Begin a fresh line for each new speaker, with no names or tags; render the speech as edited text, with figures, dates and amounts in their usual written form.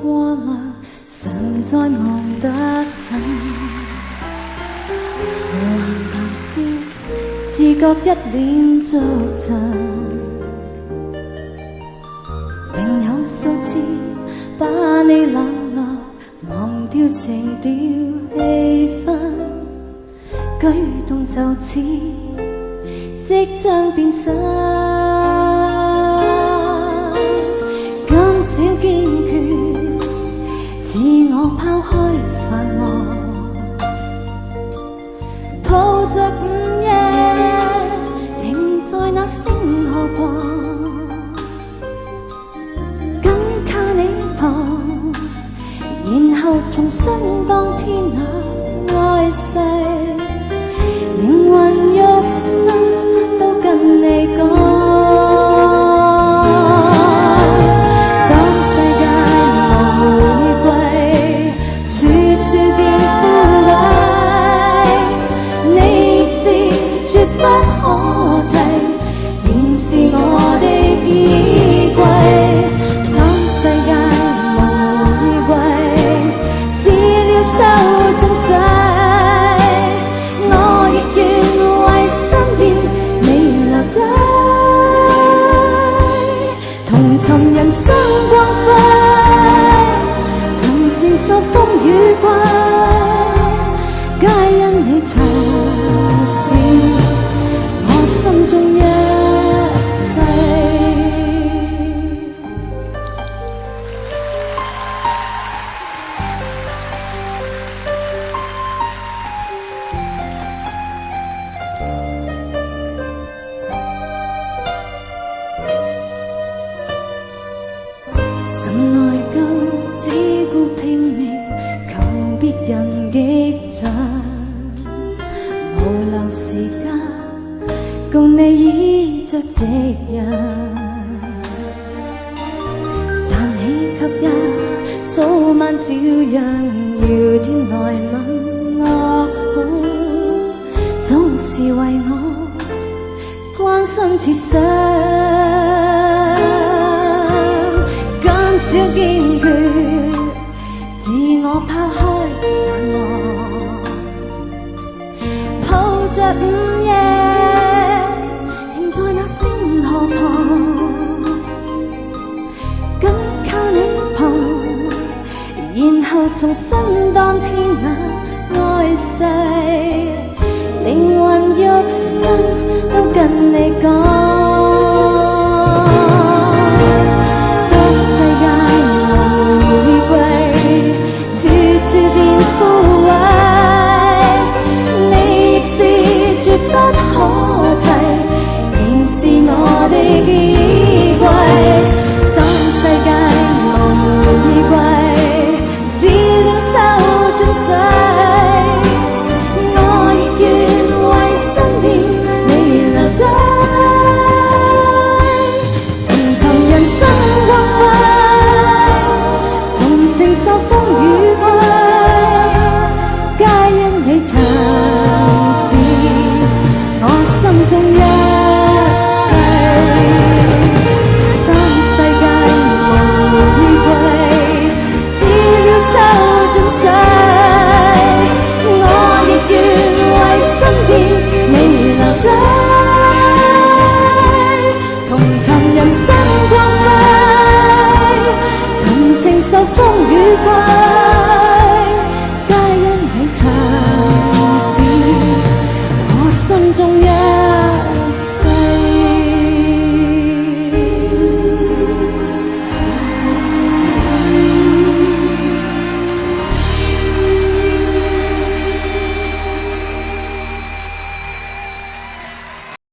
過來，常在忙得很。無限談笑，自覺一臉足震。定有數次把你冷落，忘掉情調氣氛，舉動就似即將變身。減少堅決，自我拋開煩惱，抱着午夜停在那星河旁，緊靠你旁，然後重新當天那愛世，靈魂肉身都跟你講。不可替，仍是我的衣櫃。當世界無玫瑰，只了收終世，我亦願為身邊你留低，同尋人生光輝，同承受風雨季，皆因你曾是心中一切。甚內疚，只顧拼命求別人擊掌，無留時間共你倚着夕陽，但你卻也早晚照樣要天來問我好，總是為我關心設想，減少堅決，自我拋開煩惱，抱着午夜緊靠你旁，然後重新當天那愛世，靈魂肉身都跟你講。當世界無玫瑰，處處變枯萎，你亦是絕不可替，仍是我的衣櫃。當世界無玫瑰，只了收盡世，我亦願為身邊你留低，同尋人生光輝，同承受風雨季，皆因你曾是我心中一切。當世界無玫瑰，只了收盡世，我亦願為身邊你留低，同尋人生光輝，同承受風雨季。